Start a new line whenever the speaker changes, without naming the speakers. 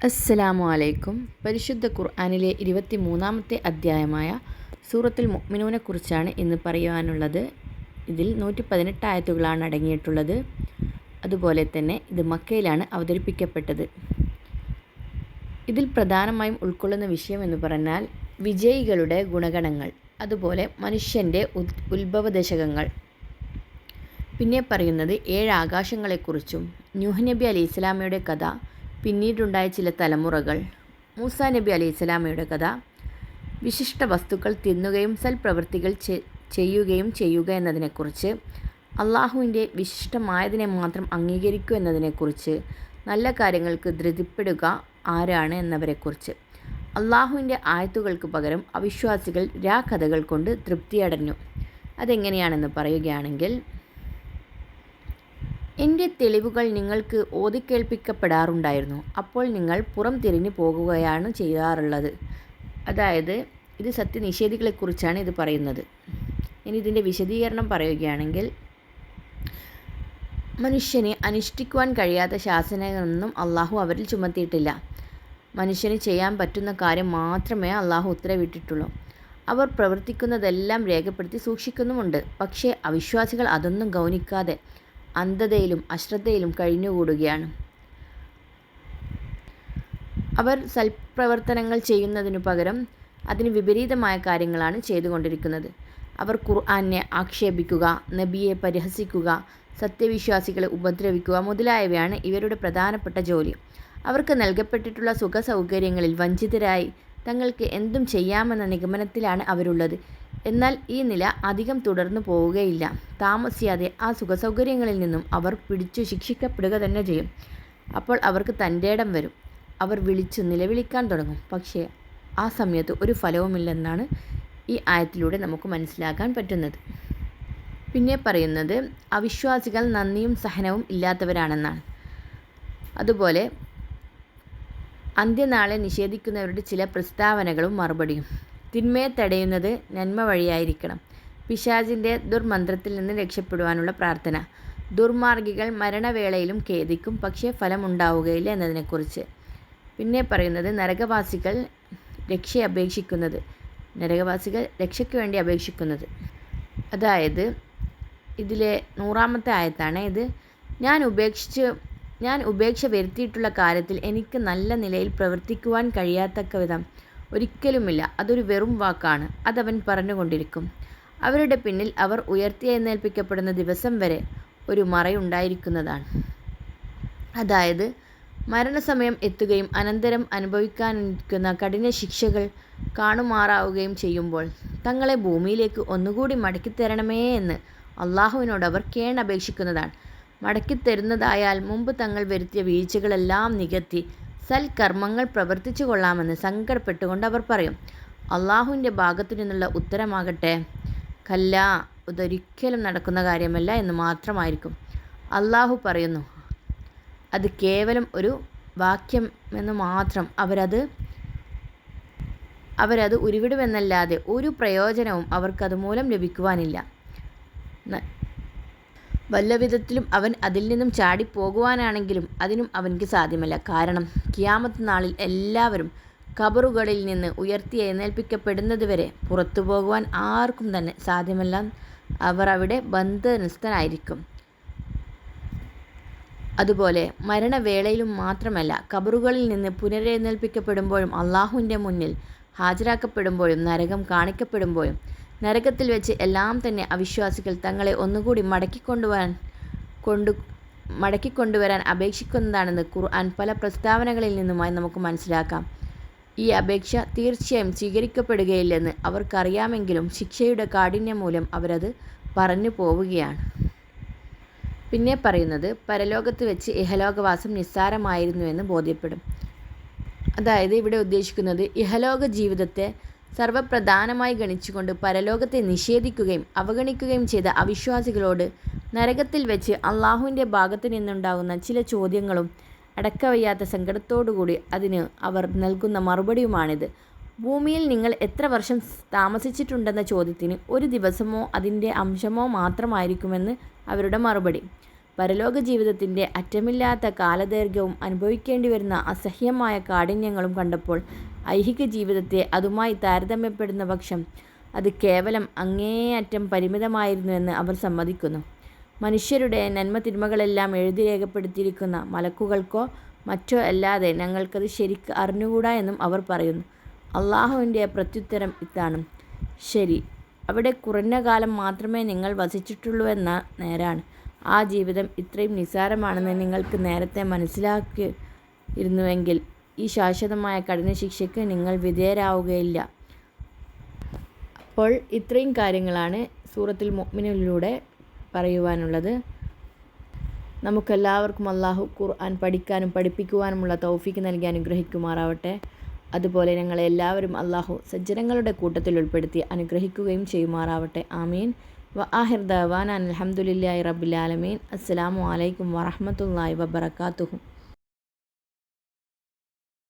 അസ്സലാമു അലൈക്കും. പരിശുദ്ധ ഖുർആനിലെ 23-ാമത്തെ അധ്യായമായ സൂറത്തുൽ മുഅ്മിനൂനെ കുറിച്ചാണ് ഇന്ന് പറയുവാനുള്ളത്. ഇതിൽ 118 ആയത്തുകളാണ് അടങ്ങിയിട്ടുള്ളത്. അതുപോലെ തന്നെ ഇത് മക്കയിലാണ് അവതരിപ്പിക്കപ്പെട്ടത്. ഇതിൽ പ്രധാനമായും ഉൾക്കൊള്ളുന്ന വിഷയം എന്ന് പറഞ്ഞാൽ വിജയികളുടെ ഗുണഗണങ്ങൾ, അതുപോലെ മനുഷ്യൻ്റെ ഉത്ഭവദശകങ്ങൾ. പിന്നെ പറയുന്നത് 7 ആകാശങ്ങളെക്കുറിച്ചും നൂഹ് നബി അലൈഹി സ്വലാമയുടെ കഥ, പിന്നീടുണ്ടായ ചില തലമുറകൾ, മൂസാ നബി അലൈഹി സ്വലാമയുടെ കഥ, വിശിഷ്ട വസ്തുക്കൾ തിന്നുകയും സൽപ്രവൃത്തികൾ ചെയ്യുകയും ചെയ്യുക എന്നതിനെക്കുറിച്ച്, അള്ളാഹുവിൻ്റെ വിശിഷ്ടമായതിനെ മാത്രം അംഗീകരിക്കുക എന്നതിനെക്കുറിച്ച്, നല്ല കാര്യങ്ങൾക്ക് ധൃതിപ്പെടുക ആരാണ് എന്നവരെക്കുറിച്ച്. അള്ളാഹുവിൻ്റെ ആയത്തുകൾക്ക് പകരം അവിശ്വാസികൾ കഥകൾ കൊണ്ട് തൃപ്തിയടഞ്ഞു. അതെങ്ങനെയാണെന്ന് പറയുകയാണെങ്കിൽ, എൻ്റെ തെളിവുകൾ നിങ്ങൾക്ക് ഓതിക്കേൾപ്പിക്കപ്പെടാറുണ്ടായിരുന്നു, അപ്പോൾ നിങ്ങൾ പുറം തിരിഞ്ഞു പോകുകയാണ് ചെയ്യാറുള്ളത്. അതായത് ഇത് സത്യനിഷേധികളെക്കുറിച്ചാണ് ഇത് പറയുന്നത്. ഇനി ഇതിൻ്റെ വിശദീകരണം പറയുകയാണെങ്കിൽ, മനുഷ്യന് അനുഷ്ഠിക്കുവാൻ കഴിയാത്ത ശാസനകളൊന്നും അള്ളാഹു അവരിൽ ചുമത്തിയിട്ടില്ല. മനുഷ്യന് ചെയ്യാൻ പറ്റുന്ന കാര്യം മാത്രമേ അള്ളാഹു ഉത്തരവിട്ടിട്ടുള്ളൂ. അവർ പ്രവർത്തിക്കുന്നതെല്ലാം രേഖപ്പെടുത്തി സൂക്ഷിക്കുന്നുമുണ്ട്. പക്ഷേ അവിശ്വാസികൾ അതൊന്നും ഗൗനിക്കാതെ അന്ധതയിലും അശ്രദ്ധയിലും കഴിഞ്ഞുകൂടുകയാണ്. അവർ സൽപ്രവർത്തനങ്ങൾ ചെയ്യുന്നതിനു പകരം അതിന് വിപരീതമായ കാര്യങ്ങളാണ് ചെയ്തുകൊണ്ടിരിക്കുന്നത്. അവർ ഖുർആനെ ആക്ഷേപിക്കുക, നബിയെ പരിഹസിക്കുക, സത്യവിശ്വാസികളെ ഉപദ്രവിക്കുക മുതലായവയാണ് ഇവരുടെ പ്രധാനപ്പെട്ട ജോലി. അവർക്ക് നൽകപ്പെട്ടിട്ടുള്ള സുഖസൗകര്യങ്ങളിൽ വഞ്ചിതരായി തങ്ങൾക്ക് എന്തും ചെയ്യാമെന്ന നിഗമനത്തിലാണ് അവരുള്ളത്. എന്നാൽ ഈ നില അധികം തുടർന്നു പോവുകയില്ല. താമസിയാതെ ആ സുഖസൗകര്യങ്ങളിൽ നിന്നും അവർ പിടിച്ചു ശിക്ഷിക്കപ്പെടുക തന്നെ ചെയ്യും. അപ്പോൾ അവർക്ക് തൻ്റേടം വരും. അവർ വിളിച്ചു നിലവിളിക്കാൻ തുടങ്ങും. പക്ഷേ ആ സമയത്ത് ഒരു ഫലവുമില്ലെന്നാണ് ഈ ആയത്തിലൂടെ നമുക്ക് മനസ്സിലാക്കാൻ പറ്റുന്നത്. പിന്നെ പറയുന്നത് അവിശ്വാസികൾ നന്ദിയും സഹനവും ഇല്ലാത്തവരാണെന്നാണ്. അതുപോലെ അന്ത്യനാളെ നിഷേധിക്കുന്നവരുടെ ചില പ്രസ്താവനകളും മറുപടിയും. തിന്മയെ തടയുന്നത് നന്മ വഴിയായിരിക്കണം. പിശാചിൻ്റെ ദുർമന്ത്രത്തിൽ നിന്ന് രക്ഷപ്പെടുവാനുള്ള പ്രാർത്ഥന. ദുർമാർഗികൾ മരണവേളയിലും ഖേദിക്കും, പക്ഷേ ഫലമുണ്ടാവുകയില്ല എന്നതിനെക്കുറിച്ച്. പിന്നെ പറയുന്നത് നരകവാസികൾ രക്ഷയ്ക്ക് വേണ്ടി അപേക്ഷിക്കുന്നത്. അതായത് ഇതിലെ 100-ാമത്തെ ആയത്താണ് ഇത്. ഞാൻ ഉപേക്ഷ വരുത്തിയിട്ടുള്ള കാര്യത്തിൽ എനിക്ക് നല്ല നിലയിൽ പ്രവർത്തിക്കുവാൻ കഴിയാത്തക്ക വിധം ഒരിക്കലുമില്ല. അതൊരു വെറും വാക്കാണ്. അതവൻ പറഞ്ഞുകൊണ്ടിരിക്കും. അവരുടെ പിന്നിൽ അവർ ഉയർത്തെഴുന്നേൽപ്പിക്കപ്പെടുന്ന ദിവസം വരെ ഒരു മറയുണ്ടായിരിക്കുന്നതാണ്. അതായത് മരണസമയം എത്തുകയും അനന്തരം അനുഭവിക്കാനിരിക്കുന്ന കഠിന ശിക്ഷകൾ കാണുമാറാവുകയും ചെയ്യുമ്പോൾ തങ്ങളെ ഭൂമിയിലേക്ക് ഒന്നുകൂടി മടക്കിത്തരണമേ എന്ന് അള്ളാഹുവിനോട് അവർ കേണപേക്ഷിക്കുന്നതാണ്. മടക്കിത്തരുന്നതായാൽ മുമ്പ് തങ്ങൾ വരുത്തിയ വീഴ്ചകളെല്ലാം നികത്തി സൽക്കർമ്മങ്ങൾ പ്രവർത്തിച്ചു കൊള്ളാമെന്ന് സങ്കടപ്പെട്ടുകൊണ്ട് അവർ പറയും. അള്ളാഹുവിൻ്റെ ഭാഗത്തു നിന്നുള്ള ഉത്തരമാകട്ടെ, കല്ല, ഇതൊരിക്കലും നടക്കുന്ന കാര്യമല്ല എന്ന് മാത്രമായിരിക്കും. അള്ളാഹു പറയുന്നു, അത് കേവലം ഒരു വാക്യം എന്ന് മാത്രം. അവരത് ഉരുവിടുമെന്നല്ലാതെ ഒരു പ്രയോജനവും അവർക്കതുമൂലം ലഭിക്കുവാനില്ല. വല്ല വിധത്തിലും അവൻ അതിൽ നിന്നും ചാടിപ്പോകുവാനാണെങ്കിലും അതിനും അവൻക്ക് സാധ്യമല്ല. കാരണം ഖിയാമത്ത് നാളിൽ എല്ലാവരും ഖബറുകളിൽ നിന്ന് ഉയർത്തി വരെ പുറത്തു പോകുവാൻ ആർക്കും തന്നെ സാധ്യമല്ല. അവർ അവിടെ ബന്ധനസ്ഥനായിരിക്കും. അതുപോലെ മരണവേളയിലും മാത്രമല്ല, ഖബറുകളിൽ നിന്ന് പുനരെഴുന്നേൽപ്പിക്കപ്പെടുമ്പോഴും അള്ളാഹുവിൻ്റെ മുന്നിൽ ഹാജരാക്കപ്പെടുമ്പോഴും നരകം കാണിക്കപ്പെടുമ്പോഴും നരകത്തിൽ വെച്ച് എല്ലാം തന്നെ അവിശ്വാസികൾ തങ്ങളെ ഒന്നുകൂടി മടക്കിക്കൊണ്ടുവരാൻ അപേക്ഷിക്കുന്നതാണെന്ന് ഖുർആൻ പല പ്രസ്താവനകളിൽ നിന്നുമായി നമുക്ക് മനസ്സിലാക്കാം. ഈ അപേക്ഷ തീർച്ചയായും സ്വീകരിക്കപ്പെടുകയില്ലെന്ന് അവർക്കറിയാമെങ്കിലും ശിക്ഷയുടെ കാഠിന്യം മൂലം അവരത് പറഞ്ഞു പോവുകയാണ്. പിന്നെ പറയുന്നത് പരലോകത്ത് വെച്ച് ഇഹലോകവാസം നിസ്സാരമായിരുന്നുവെന്ന് ബോധ്യപ്പെടും. അതായത് ഇവിടെ ഉദ്ദേശിക്കുന്നത് ഇഹലോക ജീവിതത്തെ സർവപ്രധാനമായി ഗണിച്ചുകൊണ്ട് പരലോകത്തെ നിഷേധിക്കുകയും അവഗണിക്കുകയും ചെയ്ത അവിശ്വാസികളോട് നരകത്തിൽ വെച്ച് അള്ളാഹുവിൻ്റെ ഭാഗത്തു നിന്നുണ്ടാകുന്ന ചില ചോദ്യങ്ങളും അടക്കവയ്യാത്ത സങ്കടത്തോടുകൂടി അതിന് അവർ നൽകുന്ന മറുപടിയുമാണിത്. ഭൂമിയിൽ നിങ്ങൾ എത്ര വർഷം താമസിച്ചിട്ടുണ്ടെന്ന ചോദ്യത്തിന് ഒരു ദിവസമോ അതിൻ്റെ അംശമോ മാത്രമായിരിക്കുമെന്ന് അവരുടെ മറുപടി. പരലോക ജീവിതത്തിൻ്റെ അറ്റമില്ലാത്ത കാലദൈർഘ്യവും അനുഭവിക്കേണ്ടി വരുന്ന അസഹ്യമായ കാഠിന്യങ്ങളും കണ്ടപ്പോൾ ഐഹിക ജീവിതത്തെ അതുമായി താരതമ്യപ്പെടുന്ന പക്ഷം അത് കേവലം അങ്ങേയറ്റം പരിമിതമായിരുന്നുവെന്ന് അവർ സമ്മതിക്കുന്നു. മനുഷ്യരുടെ നന്മ തിന്മകളെല്ലാം എഴുതി രേഖപ്പെടുത്തിയിരിക്കുന്ന മലക്കുകൾക്കോ മറ്റോ അല്ലാതെ ഞങ്ങൾക്കത് ശരിക്ക് അറിഞ്ഞുകൂടാ എന്നും അവർ പറയുന്നു. അള്ളാഹുവിൻ്റെ പ്രത്യുത്തരം ഇതാണ്: ശരി, അവിടെ കുറഞ്ഞ കാലം മാത്രമേ നിങ്ങൾ വസിച്ചിട്ടുള്ളൂവെന്ന നേരാണ്. ആ ജീവിതം ഇത്രയും നിസ്സാരമാണെന്ന് നിങ്ങൾക്ക് നേരത്തെ മനസ്സിലാക്കിയിരുന്നുവെങ്കിൽ ഈ ശാശ്വതമായ കഠിനശിക്ഷയ്ക്ക് നിങ്ങൾ വിധേയരാവുകയില്ല. അപ്പോൾ ഇത്രയും കാര്യങ്ങളാണ് സൂറത്തുൽ മുഅ്മിനൂനിലൂടെ പറയുവാനുള്ളത്. നമുക്കെല്ലാവർക്കും അള്ളാഹു ഖുർആൻ പഠിക്കാനും പഠിപ്പിക്കുവാനുമുള്ള തൗഫീക്ക് നൽകി അനുഗ്രഹിക്കുമാറാവട്ടെ. അതുപോലെ ഞങ്ങളെല്ലാവരും അള്ളാഹു സജ്ജനങ്ങളുടെ കൂട്ടത്തിൽ ഉൾപ്പെടുത്തി അനുഗ്രഹിക്കുകയും ചെയ്യുമാറാവട്ടെ. ആമീൻ. വആഖിർ ദഅ്വാനാ അൽഹംദുലില്ലാഹി റബ്ബിൽ ആലമീൻ. അസ്സലാമു അലൈക്കും വറഹ്മത്തുള്ളാഹി വബറകാതുഹു.